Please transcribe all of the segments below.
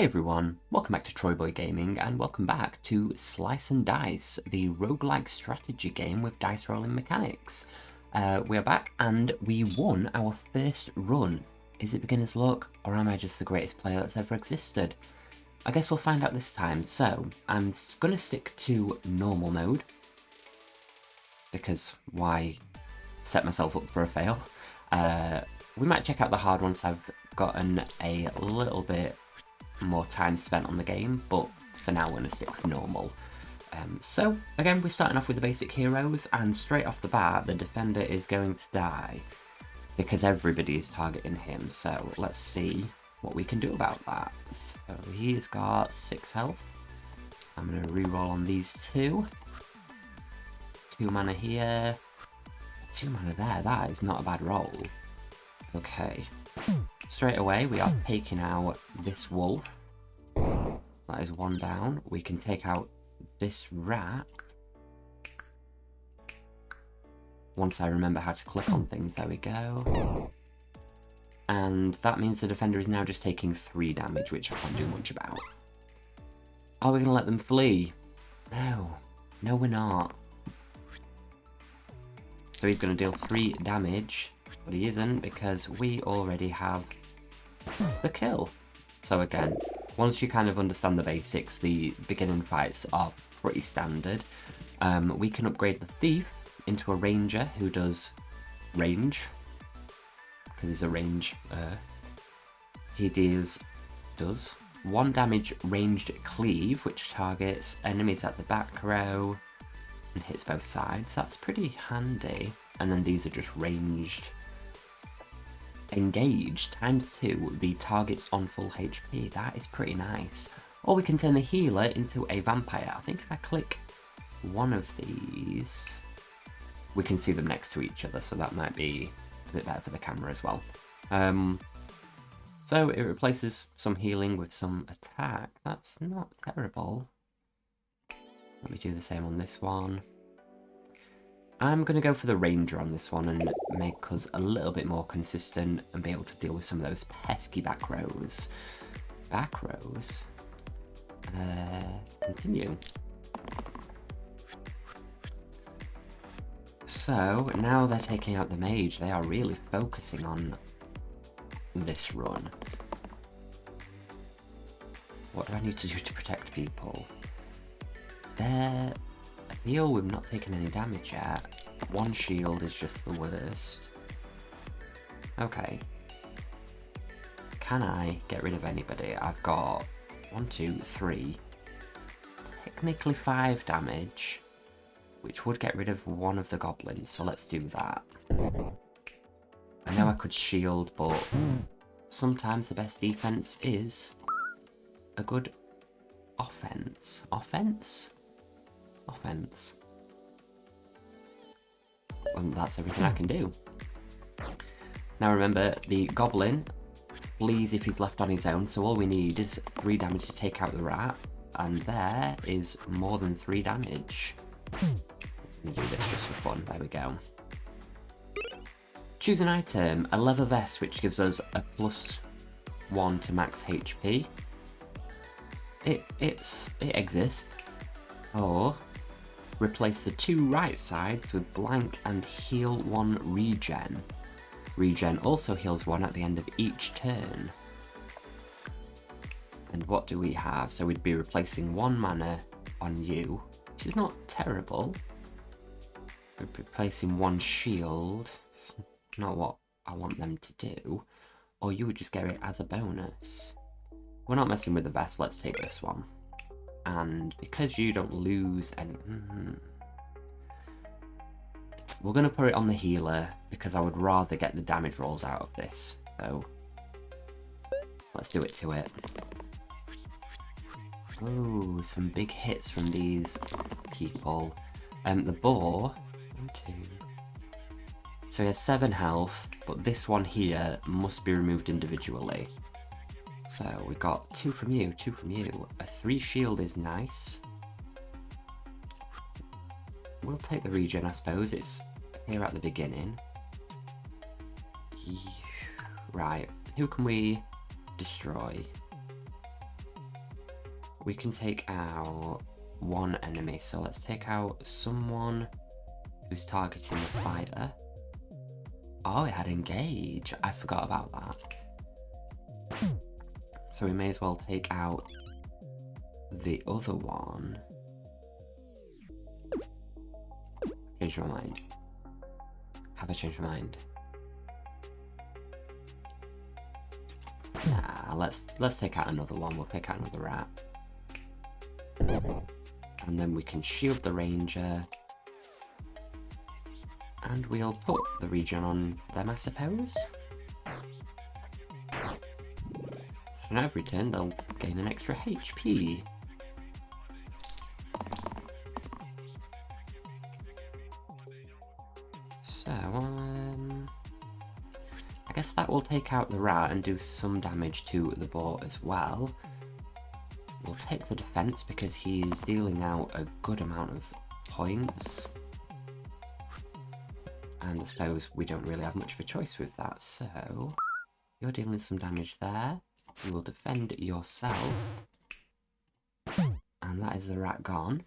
Hey everyone, welcome back to TroyBoyGaming and welcome back to Slice&Dice, the roguelike strategy game with dice rolling mechanics. We are back and we won our first run. Is it beginner's luck or am I just the greatest player that's ever existed? I guess we'll find out this time. So I'm going to stick to normal mode because why set myself up for a fail? We might check out the hard once I've gotten a little bit more time spent on the game, but for now we're going to stick with normal. So again, we're starting off with the basic heroes, and straight off the bat the defender is going to die because everybody is targeting him. So let's see what we can do about that. So he's got 6 health. I'm going to reroll on these 2 mana here, 2 mana there. That is not a bad roll. Okay, straight away we are taking out this wolf. That is 1 down. We can take out this rat. Once I remember how to click on things, there we go. And that means the defender is now just taking 3 damage, which I can't do much about. Are we going to let them flee? No. No, we're not. So he's going to deal 3 damage. But he isn't, because we already have the kill. So again, once you kind of understand the basics, the beginning fights are pretty standard. We can upgrade the thief into a ranger who does range, because he's a ranger. He does 1 damage ranged cleave, which targets enemies at the back row and hits both sides. That's pretty handy. And then these are just ranged. Engage times 2 the targets on full HP. That is pretty nice. Or we can turn the healer into a vampire. I think if I click one of these, we can see them next to each other, so that might be a bit better for the camera as well. So it replaces some healing with some attack. That's not terrible. Let me do the same on this one. I'm going to go for the ranger on this one and make us a little bit more consistent and be able to deal with some of those pesky back rows. Back rows? Continue. So, now they're taking out the mage, they are really focusing on this run. What do I need to do to protect people? I feel we've not taken any damage yet. 1 shield is just the worst. Okay. Can I get rid of anybody? I've got 1, 2, 3. Technically 5 damage, which would get rid of 1 of the goblins, so let's do that. I know I could shield, but sometimes the best defense is a good offense. Offense? Offense. Well, that's everything I can do. Now remember, the goblin flees if he's left on his own, so all we need is 3 damage to take out the rat, and there is more than 3 damage. Let me do this just for fun. There we go. Choose an item, a leather vest, which gives us a +1 to max HP. It exists. Or replace the 2 right sides with blank and heal 1 regen. Regen also heals 1 at the end of each turn. And what do we have? So we'd be replacing 1 mana on you, which is not terrible. We're replacing 1 shield. It's not what I want them to do. Or you would just get it as a bonus. We're not messing with the vest, let's take this one. And because you don't lose any... We're going to put it on the healer because I would rather get the damage rolls out of this. So let's do it to it. Oh, some big hits from these people. The boar... 1, 2... So he has 7 health, but this one here must be removed individually. So we got 2 from you, 2 from you. A 3 shield is nice. We'll take the regen, I suppose. It's here at the beginning. Right, who can we destroy? we can take out one enemy. So let's take out someone who's targeting the fighter. Oh, it had engage. I forgot about that. So we may as well take out the other one. Change my mind. Have I changed my mind? Nah, let's take out another one. We'll take out another rat. And then we can shield the ranger. And we'll put the regen on them, I suppose. So now every turn they'll gain an extra HP. So, I guess that will take out the rat and do some damage to the boar as well. We'll take the defense because he's dealing out a good amount of points. And I suppose we don't really have much of a choice with that, so you're dealing some damage there. You will defend yourself. And that is the rat gone.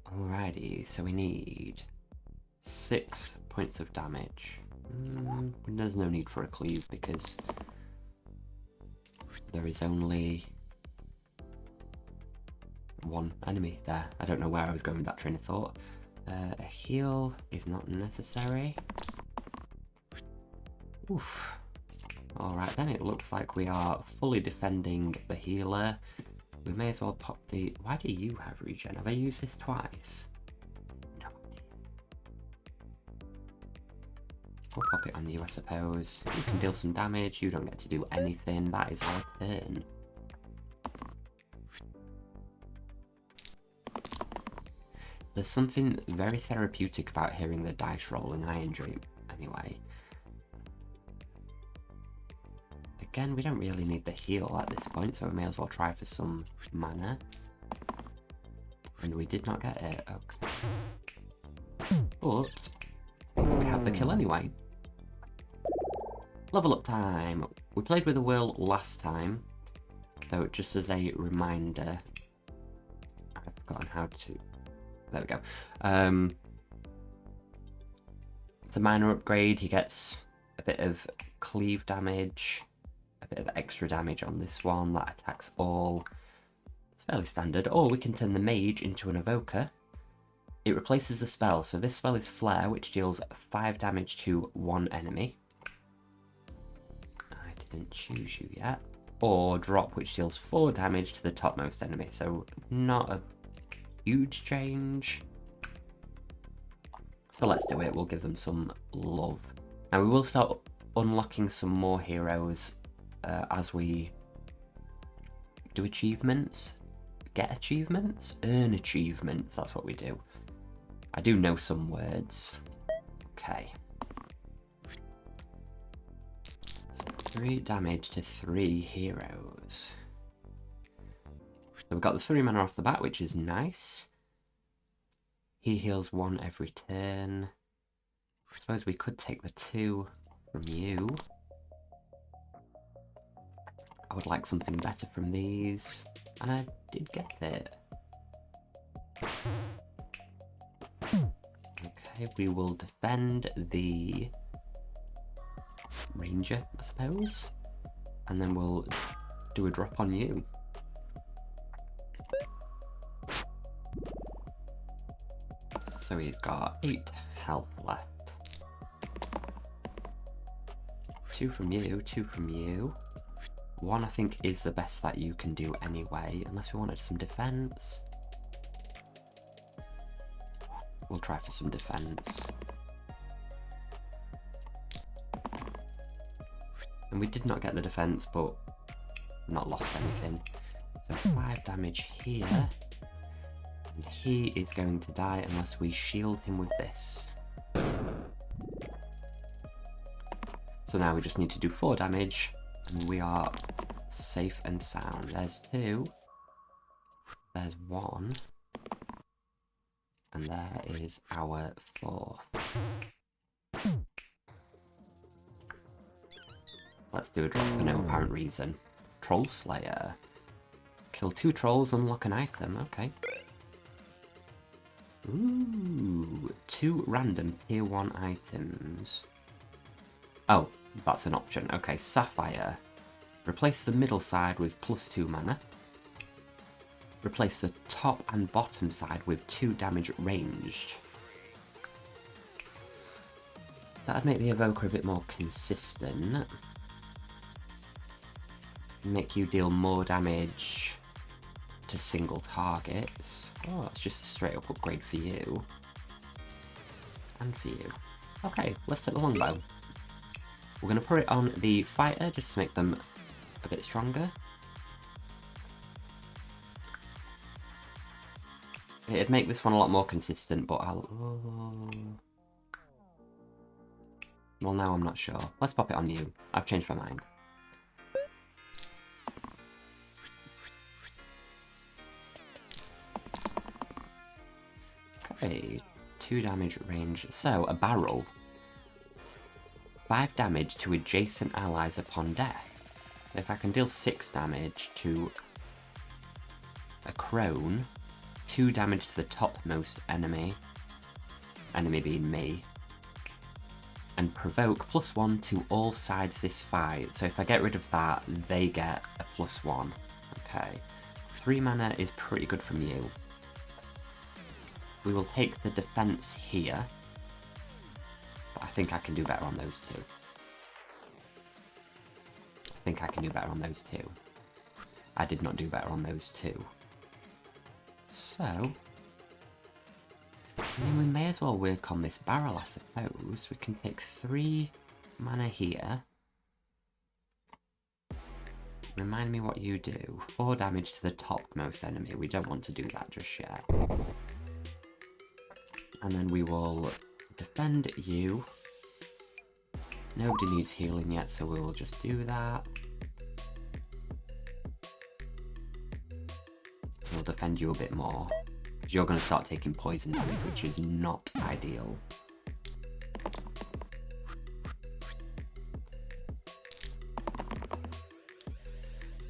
Alrighty, so we need 6 points of damage. There's no need for a cleave because there is only one enemy there. I don't know where I was going with that train of thought. A heal is not necessary. Oof. Alright then, it looks like we are fully defending the healer. We may as well pop the... Why do you have regen? Have I used this twice? No idea. We'll pop it on you, I suppose. You can deal some damage. You don't get to do anything. That is our turn. There's something very therapeutic about hearing the dice rolling. I enjoy it anyway. Again, we don't really need the heal at this point, so we may as well try for some mana. And we did not get it, okay. But we have the kill anyway. Level up time. We played with a whirl last time, so just as a reminder, I've forgotten how to... There we go. It's a minor upgrade. He gets a bit of cleave damage, a bit of extra damage on this one that attacks all. It's fairly standard. Or we can turn the mage into an evoker. It replaces a spell. So this spell is Flare, which deals 5 damage to one enemy. I didn't choose you yet. Or Drop, which deals 4 damage to the topmost enemy. So not a huge change. So let's do it. We'll give them some love. Now we will start unlocking some more heroes as we do achievements, get achievements, earn achievements. That's what we do. I do know some words. Okay. So 3 damage to 3 heroes. So we've got the 3 mana off the bat, which is nice. He heals 1 every turn. I suppose we could take the 2 from you. I would like something better from these. And I did get it. Okay, we will defend the ranger, I suppose. And then we'll do a drop on you. So he's got 8 health left. 2 from you, 2 from you. 1 I think is the best that you can do anyway, unless we wanted some defense. We'll try for some defense. And we did not get the defense, but not lost anything. So 5 damage here. And he is going to die unless we shield him with this. So now we just need to do 4 damage, and we are safe and sound. There's 2. There's 1. And there is our 4th. Let's do a drop for no apparent reason. Troll Slayer. Kill 2 trolls, unlock an item. Okay. Ooh, 2 random tier 1 items. Oh, that's an option. Okay, Sapphire. Replace the middle side with +2 mana. Replace the top and bottom side with 2 damage ranged. That'd make the evoker a bit more consistent. Make you deal more damage to single targets. Oh, it's just a straight up upgrade for you. And for you. Okay, let's take the longbow. We're going to put it on the fighter just to make them a bit stronger. It'd make this one a lot more consistent, but I'll... Well, now I'm not sure. Let's pop it on you. I've changed my mind. Okay, 2 damage range. So, a barrel. 5 damage to adjacent allies upon death. If I can deal 6 damage to a crone, 2 damage to the topmost enemy, enemy being me, and provoke +1 to all sides this fight. So if I get rid of that, they get a +1. Okay, 3 mana is pretty good from you. We will take the defense here, but I think I can do better on those 2. I did not do better on those 2. So, I mean, we may as well work on this barrel, I suppose. We can take 3 mana here. Remind me what you do. 4 damage to the topmost enemy. We don't want to do that just yet. And then we will defend you. Nobody needs healing yet, so we will just do that. We'll defend you a bit more, because you're going to start taking poison damage, which is not ideal.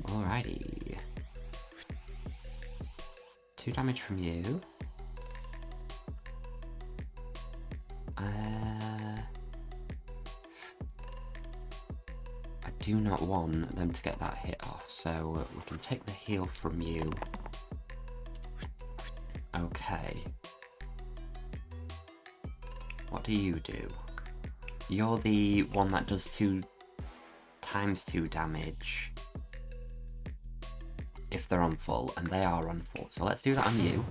Alrighty. 2 damage from you. I do not want them to get that hit off, so we can take the heal from you. Okay. What do you do? You're the one that does 2 times 2 damage if they're on full, and they are on full. So let's do that on you.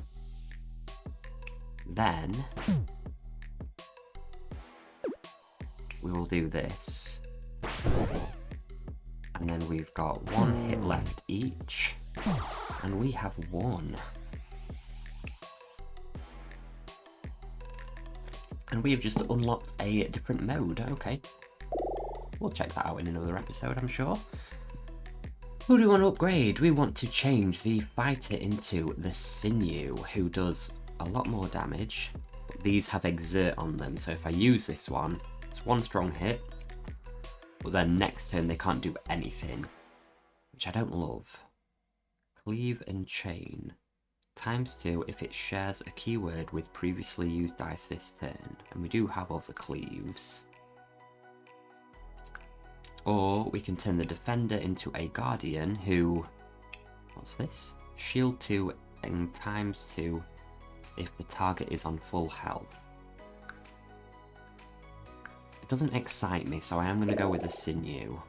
Then we will do this. And then we've got 1 hit left each, and we have 1. And we have just unlocked a different mode. Okay. We'll check that out in another episode, I'm sure. Who do we want to upgrade? We want to change the fighter into the Sinew, who does a lot more damage. But these have exert on them, so if I use this one, it's 1 strong hit. But then next turn they can't do anything, which I don't love. Cleave and chain. ×2 if it shares a keyword with previously used dice this turn. And we do have other cleaves. Or we can turn the defender into a guardian who... What's this? Shield 2 and ×2 if the target is on full health. It doesn't excite me, so I am going to go with a Sinew.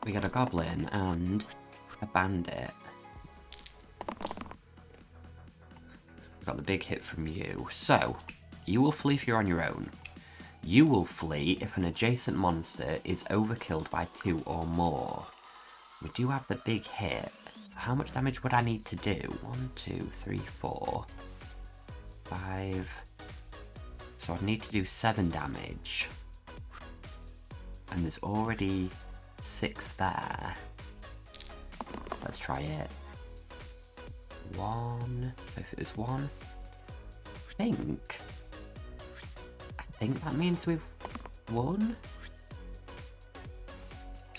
We got a goblin and a bandit. Got the big hit from you. So, you will flee if you're on your own. You will flee if an adjacent monster is overkilled by 2 or more. We do have the big hit. So how much damage would I need to do? 1, 2, 3, 4, 5... So I'd need to do 7 damage. And there's already 6 there. Let's try it. 1. So if it was 1, I think that means we've won.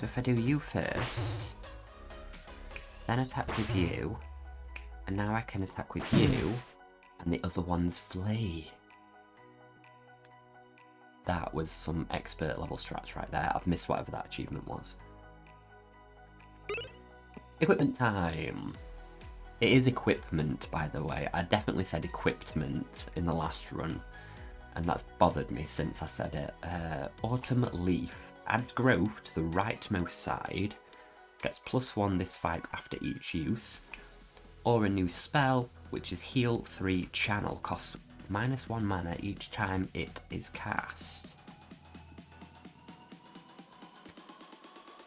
So if I do you first, then attack with you, and now I can attack with you, and the other ones flee. That was some expert level strats right there. I've missed whatever that achievement was. Equipment time! It is equipment, by the way. I definitely said equipment in the last run, and that's bothered me since I said it. Autumn Leaf adds growth to the rightmost side, gets +1 this fight after each use, or a new spell, which is Heal 3 Channel, costs -1 mana each time it is cast.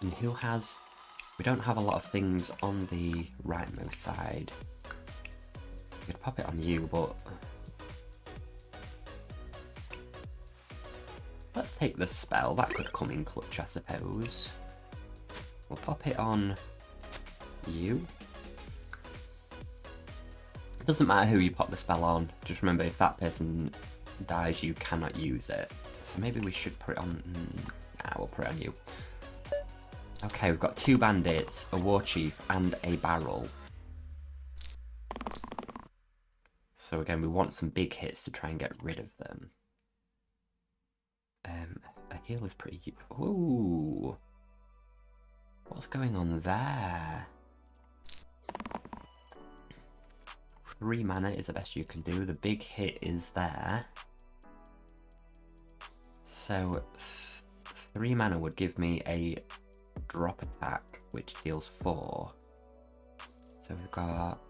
And who has... We don't have a lot of things on the rightmost side. I could pop it on you, but... Let's take the spell. That could come in clutch, I suppose. We'll pop it on you. It doesn't matter who you pop the spell on. Just remember, if that person dies, you cannot use it. So maybe we should put it on... we'll put it on you. Okay, we've got 2 bandits, a war chief, and a barrel. So again, we want some big hits to try and get rid of them. A heal is pretty... Ooh! What's going on there? 3 mana is the best you can do. The big hit is there. So 3 mana would give me a drop attack, which deals 4. So we've got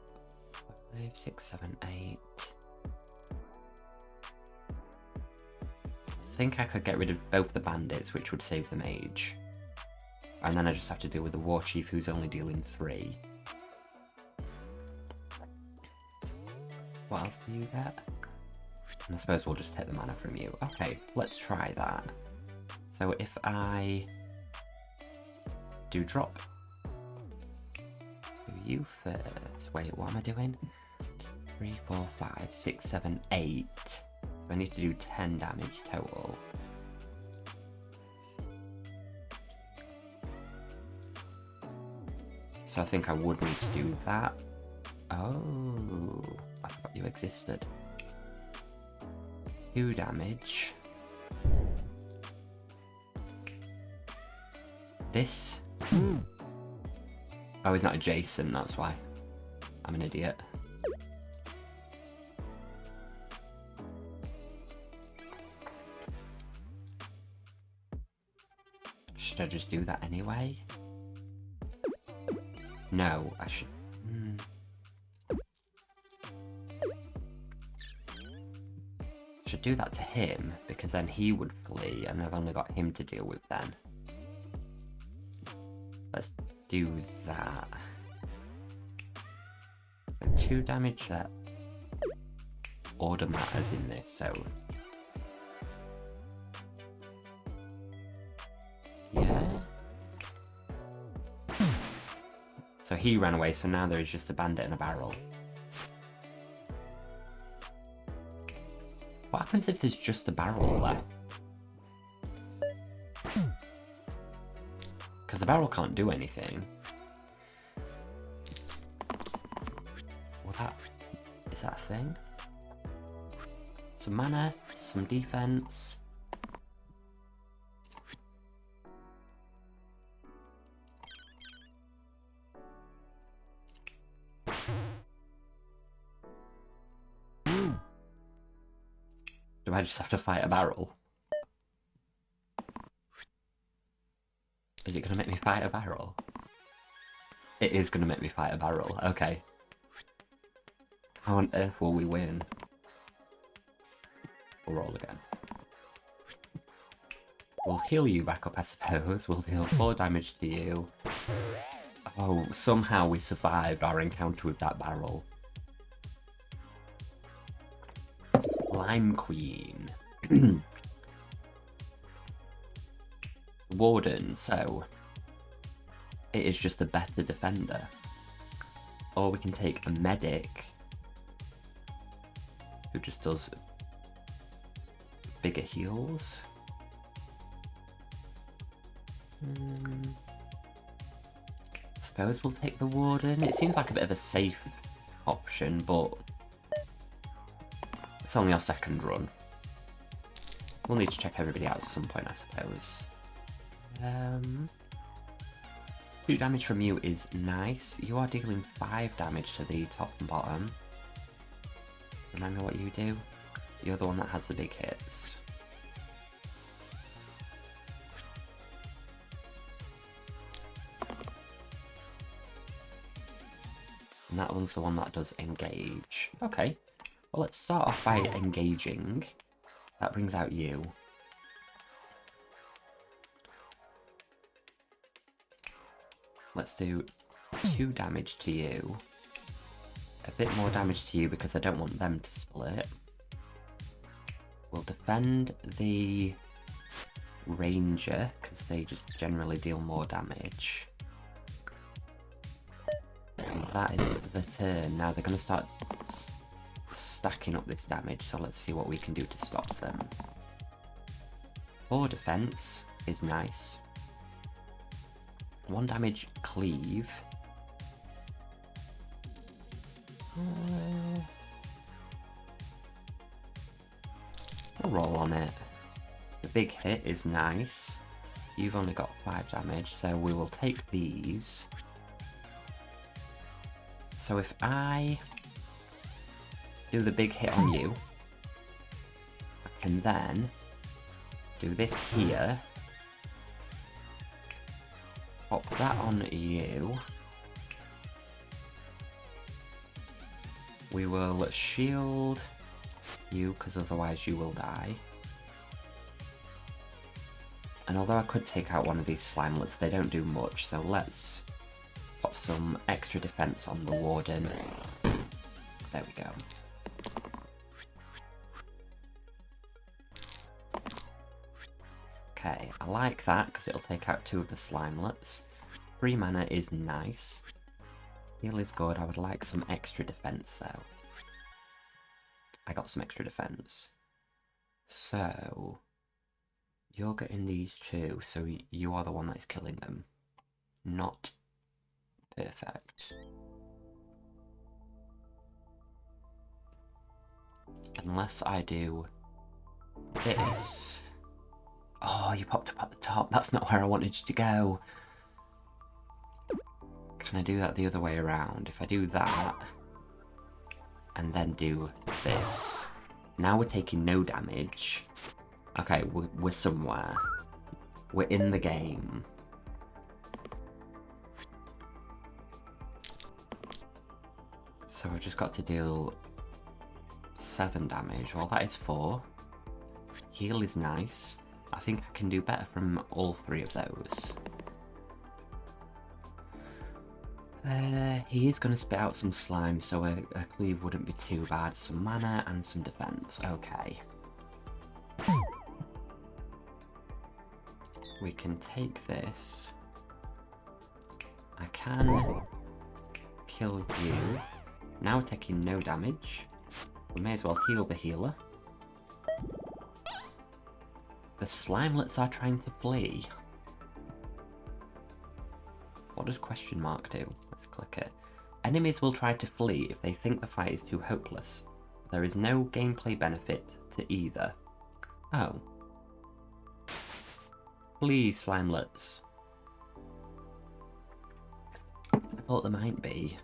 5, 6, 7, 8. I think I could get rid of both the bandits, which would save the mage. And then I just have to deal with the war chief, who's only dealing 3. What else do you get? And I suppose we'll just take the mana from you. Okay, let's try that. So if I do drop you first. Wait, what am I doing? 3, 4, 5, 6, 7, 8. So I need to do 10 damage total. So I think I would need to do that. Oh, I forgot you existed. 2 damage. This. Oh, he's not adjacent, that's why. I'm an idiot. Should I just do that anyway? No, I should... Should do that to him, because then he would flee, and I've only got him to deal with then. Let's do that. 2 damage that order matters in this, so... Yeah. So he ran away, so now there is just a bandit and a barrel. What happens if there's just a barrel left? Because the barrel can't do anything. Well, is that a thing? Some mana, some defense. Do I just have to fight a barrel? Is it going to make me fight a barrel? It is going to make me fight a barrel, okay. How on earth will we win? We'll roll again. We'll heal you back up, I suppose. We'll deal 4 damage to you. Oh, somehow we survived our encounter with that barrel. Slime Queen. Warden, so it is just a better defender. Or we can take a medic who just does bigger heals. suppose we'll take the Warden. It seems like a bit of a safe option, but it's only our second run. We'll need to check everybody out at some point, I suppose. 2 damage from you is nice. You are dealing 5 damage to the top and bottom. Remind me what you do? You're the one that has the big hits. And that one's the one that does engage. Okay, well let's start off by engaging. That brings out you. Let's do 2 damage to you. A bit more damage to you because I don't want them to split. We'll defend the Ranger because they just generally deal more damage. And that is the turn. Now they're going to start stacking up this damage, so let's see what we can do to stop them. 4 defense is nice. 1 damage cleave. We'll roll on it. The big hit is nice. You've only got 5 damage, so we will take these. So if I do the big hit on you, I can then do this here. Pop that on you. We will shield you, because otherwise you will die. And although I could take out one of these slimelets, they don't do much, so let's pop some extra defense on the Warden. There we go. Okay, I like that because it'll take out 2 of the slimelets. 3 mana is nice. Heal is good. I would like some extra defense though. I got some extra defense. So you're getting these 2, so you are the one that is killing them. Not perfect. Unless I do this. Oh, you popped up at the top. That's not where I wanted you to go. Can I do that the other way around? If I do that, and then do this. Now we're taking no damage. Okay, we're somewhere. We're in the game. So I've just got to deal 7 damage. Well, that is 4. Heal is nice. I think I can do better from all 3 of those. He is going to spit out some slime, so a cleave wouldn't be too bad. Some mana and some defense. Okay. We can take this. I can kill you. Now we're taking no damage. We may as well heal the healer. The slimelets are trying to flee. What does question mark do? Let's click it. Enemies will try to flee if they think the fight is too hopeless. There is no gameplay benefit to either. Oh. Flee, slimelets. I thought there might be.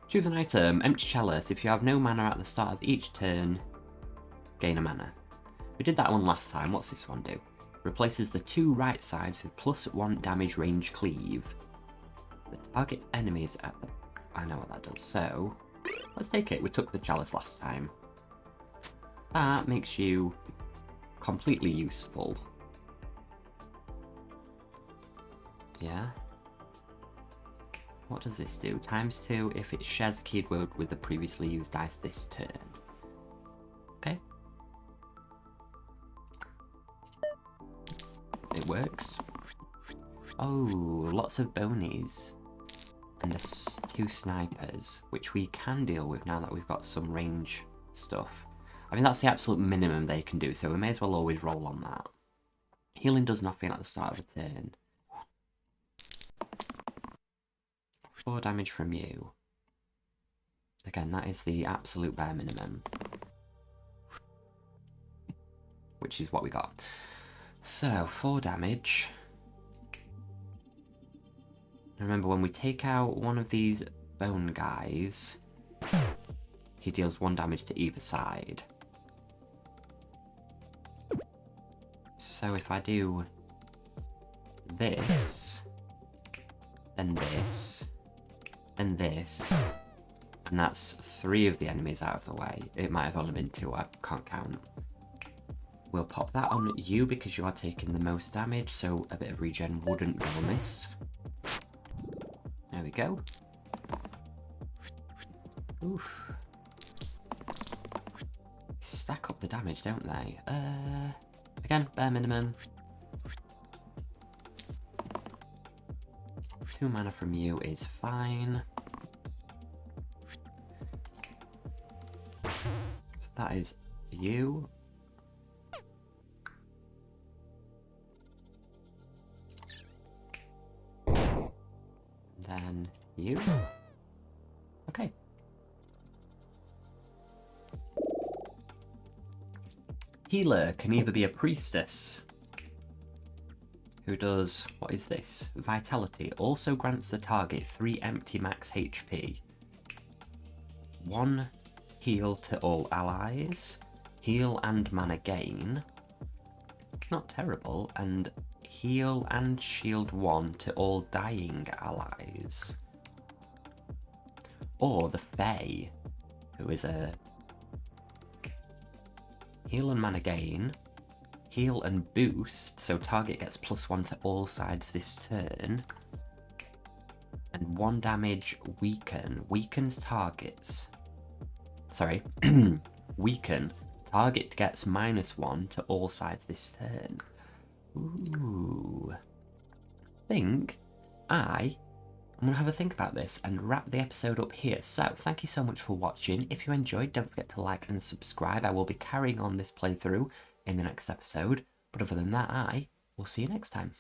Choose an item. Empty chalice. If you have no mana at the start of each turn, gain a mana. We did that one last time. What's this one do? Replaces the 2 right sides with +1 damage range cleave. The target enemies at the... I know what that does. So, let's take it. We took the chalice last time. That makes you completely useful. Yeah. What does this do? ×2 if it shares a keyword with the previously used dice this turn. Okay. It works. Oh, lots of bonies. And 2 snipers, which we can deal with now that we've got some range stuff. I mean, that's the absolute minimum they can do, so we may as well always roll on that. Healing does nothing at the start of a turn. 4 damage from you. Again, that is the absolute bare minimum. Which is what we got. So, 4 damage. Remember, when we take out one of these bone guys, he deals 1 damage to either side. So if I do this, then this, and this, and that's 3 of the enemies out of the way. It might have only been 2, I can't count. We'll pop that on you because you are taking the most damage, so a bit of regen wouldn't go amiss. There we go. Oof. Stack up the damage, don't they? Again, bare minimum. 2 mana from you is fine. So that is you. Then you. Okay. Healer can either be a priestess who does, what is this? Vitality. Also grants the target 3 empty max HP. 1 heal to all allies. Heal and mana gain. Not terrible. And heal and shield 1 to all dying allies. Or the Fae, who is a heal and mana gain, heal and boost, so target gets +1 to all sides this turn, and 1 damage weaken, weakens targets. Sorry, weaken, target gets -1 to all sides this turn. Ooh. I'm going to have a think about this and wrap the episode up here. So, thank you so much for watching. If you enjoyed, don't forget to like and subscribe. I will be carrying on this playthrough in the next episode. But other than that, I will see you next time.